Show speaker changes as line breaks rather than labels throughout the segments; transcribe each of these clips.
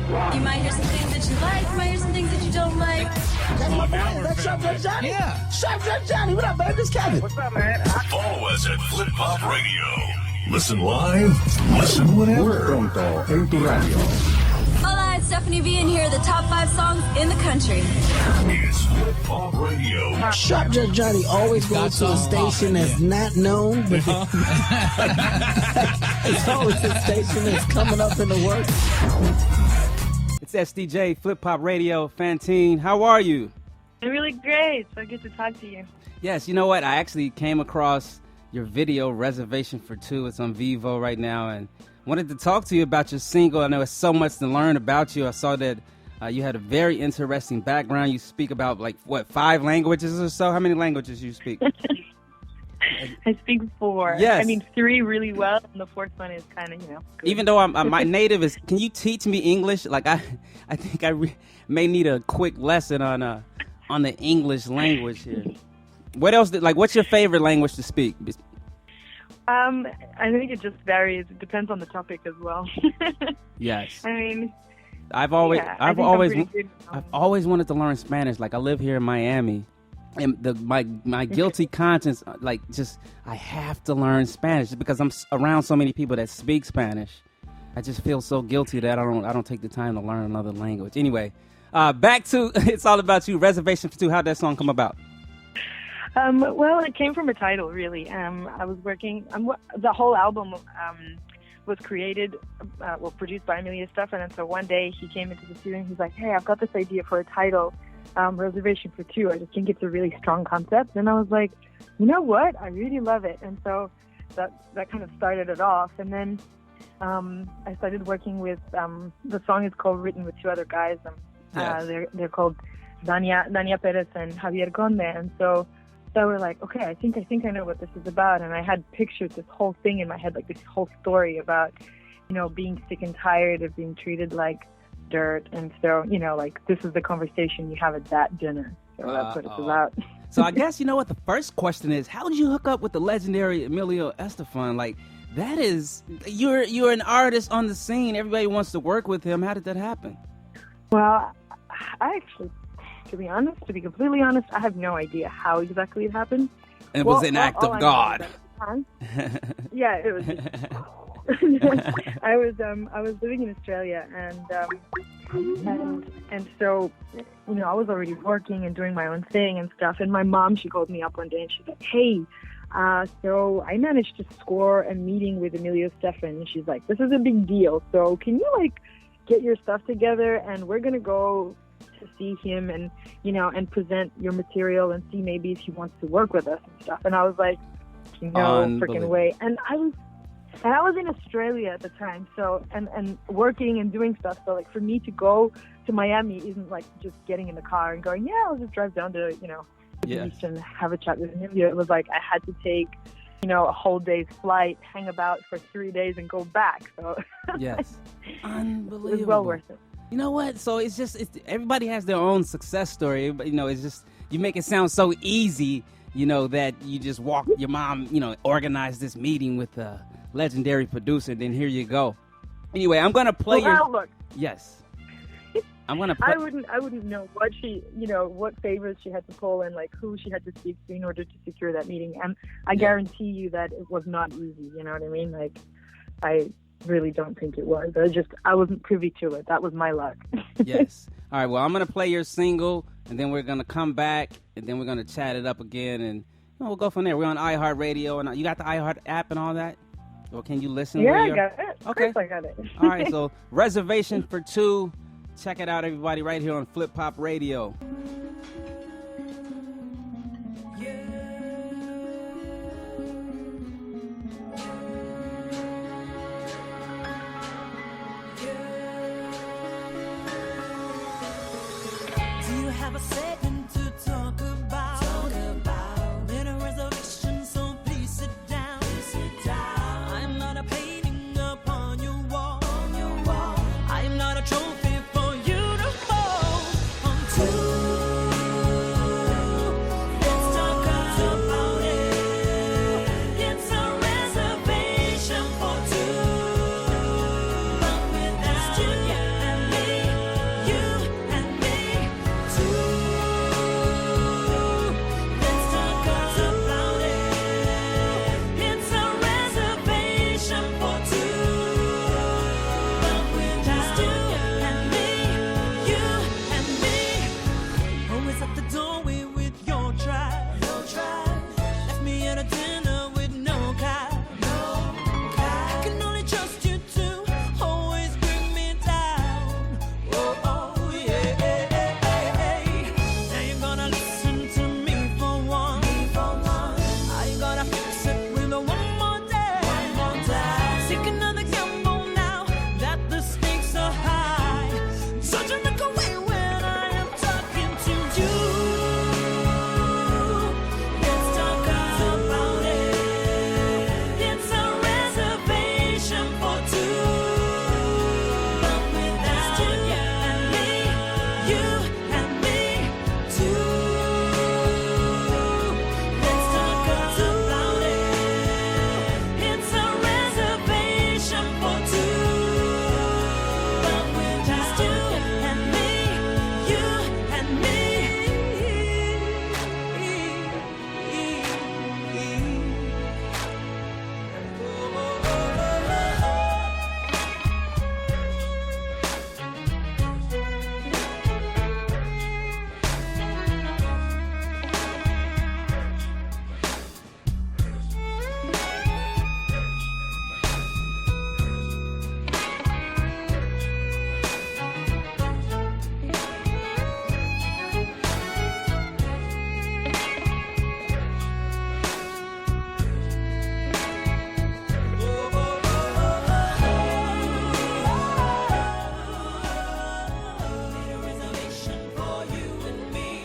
You might hear some things that you like, you might hear some things that you don't like.
That's my boy. That's Chef Johnny.
Yeah.
Chef Johnny. What up, baby? This Kevin.
What's up, man?
Follow us at Flip Pop Radio. Listen live, listen whenever.
Pronto en tu radio.
Hola, it's Stephanie V, and here are the top 5 songs in the country.
It's Flip Pop Radio.
Chef Johnny always goes to a station that's not known, but it's always a station that's coming up in the works.
It's SDJ, Flip Pop Radio, Fantine. How are you?
I'm really great. So good to talk to you.
Yes, you know what? I actually came across your video, Reservation for Two. It's on Vivo right now, and wanted to talk to you about your single. I know it's so much to learn about you. I saw that you had a very interesting background. You speak about, 5 languages or so? How many languages you speak?
I speak 4.
Yes.
I mean, 3 really well, and the 4th one is kind of, good.
Even though my native is, can you teach me English? I think I may need a quick lesson on the English language here. What else? What's your favorite language to speak?
I think it just varies. It depends on the topic as well.
Yes.
I mean,
I've always
always
wanted to learn Spanish. I live here in Miami, and my guilty conscience, I have to learn Spanish just because I'm around so many people that speak Spanish. I just feel so guilty that I don't take the time to learn another language. Anyway, back to It's All About You, Reservation for Two. How'd that song come about?
Well, it came from a title, really. I was working. The whole album was produced by Amelia Stuff, and then so one day he came into the studio and he's like, "Hey, I've got this idea for a title, Reservation for Two. I just think it's a really strong concept." And I was like, "You know what? I really love it." And so that kind of started it off. And then I started working with the song is called "Written with Two Other Guys."
Yes.
They're called Dania Perez and Javier Conde, and so we're like, okay, I think I know what this is about. And I had pictured this whole thing in my head, this whole story about, being sick and tired of being treated like dirt. And so, this is the conversation you have at that dinner. So that's what it's about.
So I guess, you know what, the first question is, how did you hook up with the legendary Emilio Estefan? That is, you're an artist on the scene. Everybody wants to work with him. How did that happen?
Well, I actually, to be completely honest, I have no idea how exactly it happened.
And it was an act of God.
Yeah, it was. I was living in Australia, and so, I was already working and doing my own thing and stuff. And my mom, she called me up one day and she's like, "Hey, so I managed to score a meeting with Emilio Estefan." And she's like, "This is a big deal. So can you get your stuff together, and we're gonna go to see him and and present your material and see maybe if he wants to work with us and stuff." And I was like, no freaking way. And I was in Australia at the time, so and working and doing stuff. So for me to go to Miami isn't just getting in the car and going, yeah, I'll just drive down to the beach and have a chat with him. It was I had to take a whole day's flight, hang about for 3 days, and go back. So
yes, unbelievable.
It was well worth it.
You know what? So it's everybody has their own success story. But it's just, you make it sound so easy, that you just walk, your mom, organized this meeting with a legendary producer, and then here you go. Anyway, I'm going to play
look.
Yes. I'm going to play.
I wouldn't know what she, what favors she had to pull and who she had to speak to in order to secure that meeting. And I guarantee you that it was not easy. You know what I mean? I really don't think it was. I wasn't privy to it. That was my luck.
Yes. All right, well, I'm going to play your single, and then we're going to come back, and then we're going to chat it up again, and we'll go from there. We're on iHeartRadio, and you got the iHeart app and all that? Or can you listen?
Yeah, I got it.
Okay.
Of course I got it.
All right, so Reservation for Two. Check it out, everybody, right here on Flip Pop Radio.
Have a second to talk about in a reservation, so please sit down. I'm not a painting upon your wall. I'm not a trophy for you to fall onto. Let's talk about it. It's a reservation for two, but without you and me.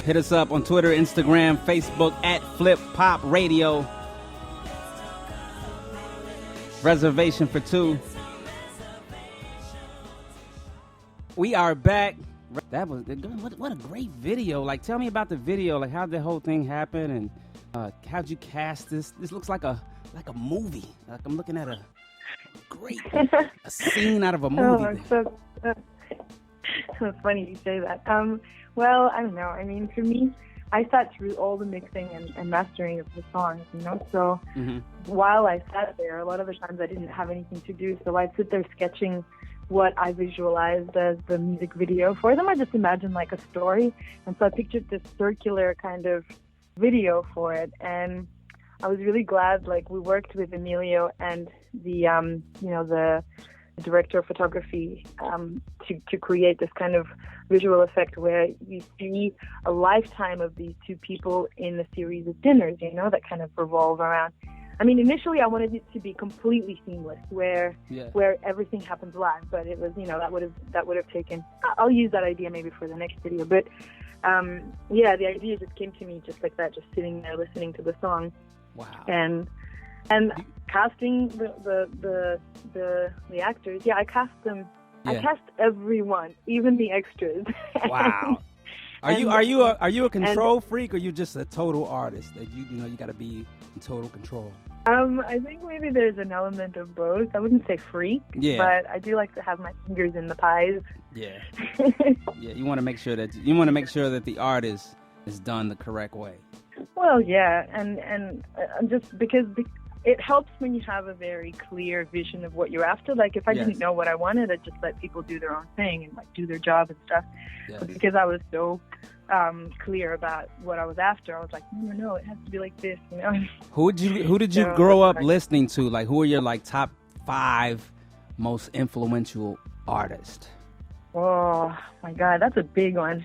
Hit us up on Twitter, Instagram, Facebook at Flip Pop Radio. Reservation for 2. We are back. That was what a great video. Like, tell me about the video. Like, how'd the whole thing happen, and how'd you cast this? This looks like a movie. Like, I'm looking at a scene out of a movie.
It's funny you say that. Well, I don't know. I mean, for me, I sat through all the mixing and mastering of the songs, you know. So while I sat there, a lot of the times I didn't have anything to do. So I'd sit there sketching what I visualized as the music video for them. I just imagined like a story. And so I pictured this circular kind of video for it. And I was really glad, like, we worked with Emilio and the director of photography to create this kind of visual effect where you see a lifetime of these two people in a series of dinners, you know, that kind of revolve around. I mean, initially I wanted it to be completely seamless, where everything happens live, but it was, you know, that would have taken. I'll use that idea maybe for the next video, but the idea just came to me just like that, just sitting there listening to the song.
Wow.
And casting the actors, I cast them. Yeah. I cast everyone, even the extras.
Wow. Are you a control freak, or you just a total artist that you got to be in total control?
I think maybe there's an element of both. I wouldn't say freak, but I do like to have my fingers in the pies. Yeah.
Yeah, you want to make sure that the artist is done the correct way.
Well, yeah, and just because it helps when you have a very clear vision of what you're after. Like, if I didn't know what I wanted, I'd just let people do their own thing and like do their job and stuff. Yes. But because I was so clear about what I was after, I was like, no, it has to be like this, you know. Who
did you grow up listening to? Like, who are your like top 5 most influential artists? Oh
my God, that's a big one.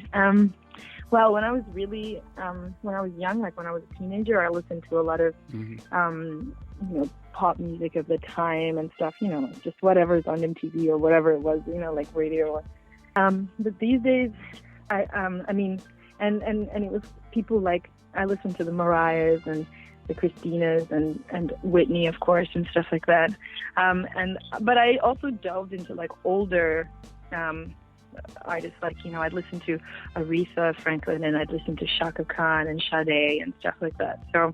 Well, when I was really, when I was young, like when I was a teenager, I listened to a lot of, pop music of the time and stuff, you know, just whatever's on MTV or whatever it was, you know, like radio. But these days, I mean, and it was people like, I listened to the Mariahs and the Christinas and Whitney, of course, and stuff like that. But I also delved into like older, artists, like, you know, I'd listen to Aretha Franklin and I'd listen to Shaka Khan and Sade and stuff like that. So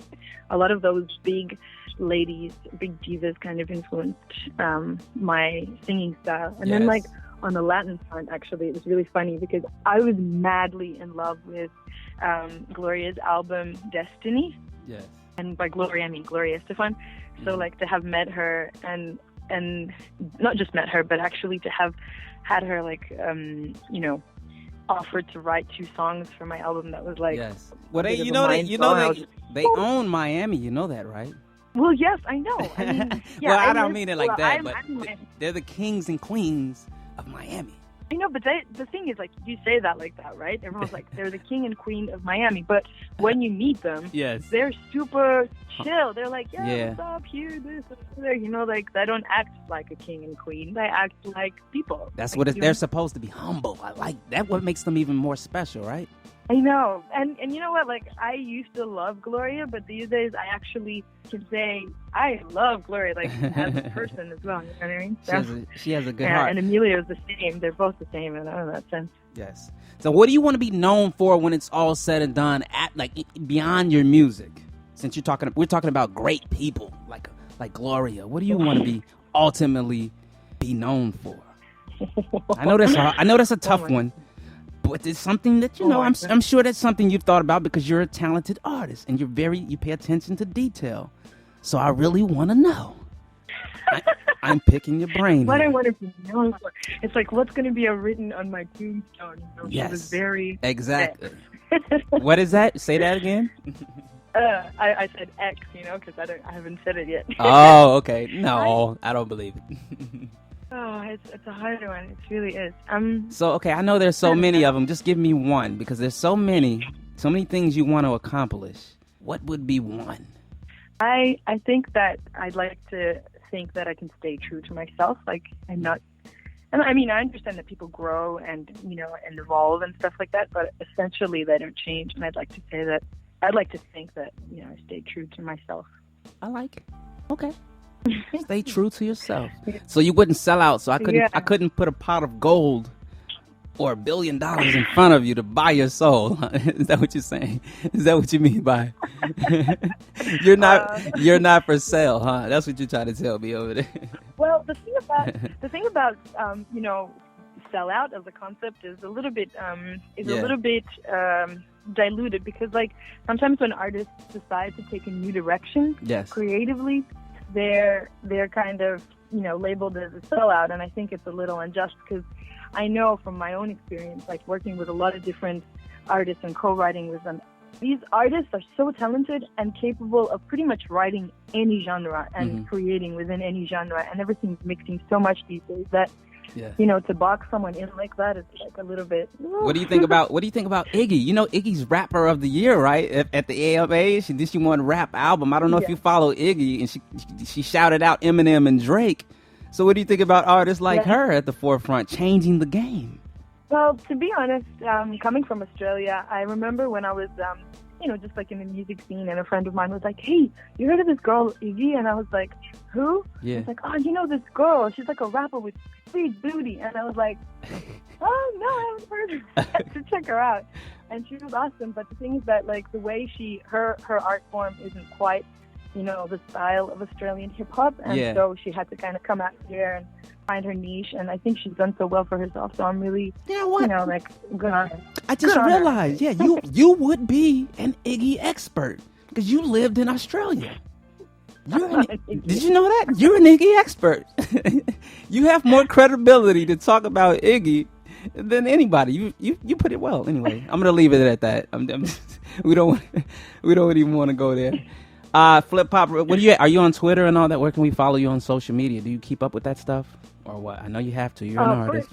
a lot of those big ladies, big divas kind of influenced my singing style. And then like on the Latin front, actually, it was really funny because I was madly in love with Gloria's album Destiny. Yes. And by Gloria, I mean Gloria Estefan. So like to have met her and not just met her, but actually to have had her like offered to write 2 songs for my album, that was like, yes.
Well, they own Miami, you know that, right?
Well, yes, I know. I mean,
well, I don't mean it like that, but they're the kings and queens of Miami.
I know, but the thing is, like, you say that like that, right? Everyone's like, they're the king and queen of Miami. But when you meet them, they're super chill. They're like, what's up, here, this, there. You know, like, they don't act like a king and queen. They act like people.
That's
like,
what they're supposed to be, humble. I like that. What makes them even more special, right?
I know. And you know what? Like, I used to love Gloria, but these days I actually can say I love Gloria, like, as a person as well. You know what I mean? So,
she has a good heart.
And Emilio's the same. They're both the same in that sense.
Yes. So what do you want to be known for when it's all said and done, beyond your music? Since we're talking about great people like Gloria. What do you want to be ultimately be known for? I know that's a tough one. But it's something that, you know, I'm sure that's something you've thought about because you're a talented artist and you pay attention to detail. So I really want to know. I'm picking your brain.
What I want to be known for. It's like, what's going to be written on my tombstone? You know,
yes.
She was very...
Exactly. What is that? Say that again.
I said X, you know, because I haven't said it yet.
Oh, okay. No, I don't believe it.
Oh, it's a hard one. It really is.
So, okay, I know there's so many of them. Just give me one, because there's so many things you want to accomplish. What would be one?
I think that I'd like to think that I can stay true to myself. Like, I'm not And I mean, I understand that people grow and, you know, and evolve and stuff like that, but essentially they don't change. And I'd like to think that, you know, I stay true to myself.
I like it. Okay. Stay true to yourself. So you wouldn't sell out. So I couldn't put a pot of gold or $1 billion in front of you to buy your soul. Is that what you're saying? Is that what you mean by you're not for sale, huh? That's what you're trying to tell me over there.
Well, the thing about you know, sell out as a concept is a little bit diluted, because like sometimes when artists decide to take a new direction creatively, they're kind of, you know, labeled as a sellout, and I think it's a little unjust, because I know from my own experience, like working with a lot of different artists and co-writing with them, these artists are so talented and capable of pretty much writing any genre and creating within any genre, and everything's mixing so much these days that, you know, to box someone in like that is like a little bit.
What do you think about Iggy? You know, Iggy's Rapper of the Year, right? At the AMA, she won Rap Album. I don't know if you follow Iggy, and she shouted out Eminem and Drake. So what do you think about artists like her at the forefront, changing the game?
Well, to be honest, coming from Australia, I remember when I was, you know, just like in the music scene, and a friend of mine was like, "Hey, you heard of this girl, Iggy?" And I was like, "Who?" Yeah. It's like, "Oh, you know this girl? She's like a rapper with sweet booty." And I was like, "Oh, no, I haven't heard of her." To check her out. And she was awesome. But the thing is that, like, the way her art form isn't quite, you know, the style of Australian hip-hop. And so she had to kind of come out here and find her niche. And I think she's done so well for herself. So I'm really, you know, like, good on her.
I just realized, you would be an Iggy expert because you lived in Australia. Did you know that? You're an Iggy expert. You have more credibility to talk about Iggy than anybody. You put it well. Anyway, I'm gonna leave it at that. We don't even want to go there. Flip Pop, are you on Twitter and all that? Where can we follow you on social media? Do you keep up with that stuff or what? I know you have to. You're an artist.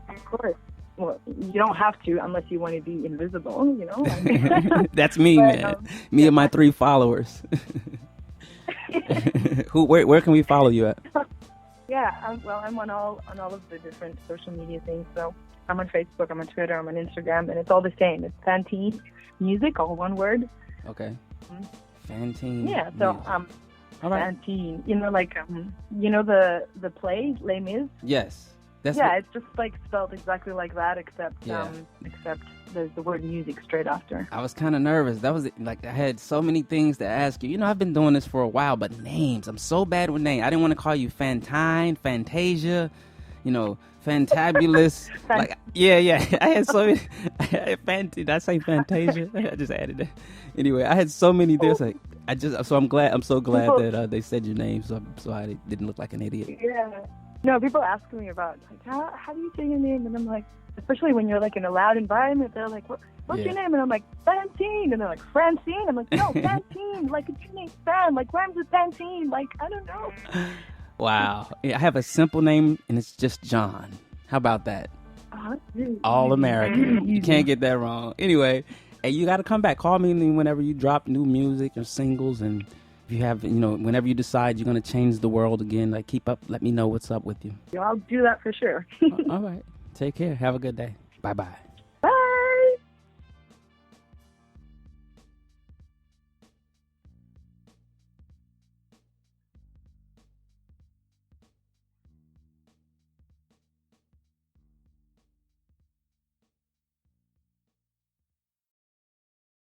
Of course. Well, you don't have to unless you want to be invisible, you know.
That's me, man. Me and my 3 followers. Where can we follow you at?
Yeah, I'm on all of the different social media things. So I'm on Facebook, I'm on Twitter, I'm on Instagram, and it's all the same. It's Fantine Music, all one word.
Okay. Fantine.
Yeah. So
all right.
Fantine. You know, like you know the play Les Mis.
Yes.
It's just like spelled exactly like that, except there's the word music straight after.
I was kind of nervous. That was like, I had so many things to ask you. You know, I've been doing this for a while, but names, I'm so bad with names. I didn't want to call you Fantine, Fantasia, you know, Fantabulous. Like, I had so many. Did I say Fantasia? I just added that. Anyway, I had so many things. Like, I'm so glad that they said your name, so I didn't look like an idiot.
Yeah. No, people ask me about, like, how do you say your name? And I'm like, especially when you're like in a loud environment, they're like, what's your name? And I'm like, Fantine. And they're like, Francine. I'm like, no, Fantine. Like, it's your name, Fan. Like, rhymes with Fantine. Like, I don't know.
Wow. Yeah, I have a simple name, and it's just John. How about that? All American. You can't get that wrong. Anyway, hey, you got to come back. Call me whenever you drop new music or singles, and if you have, you know, whenever you decide you're going to change the world again, like, keep up. Let me know what's up with you.
Yeah, I'll do that for sure.
All right. Take care. Have a good day. Bye-bye.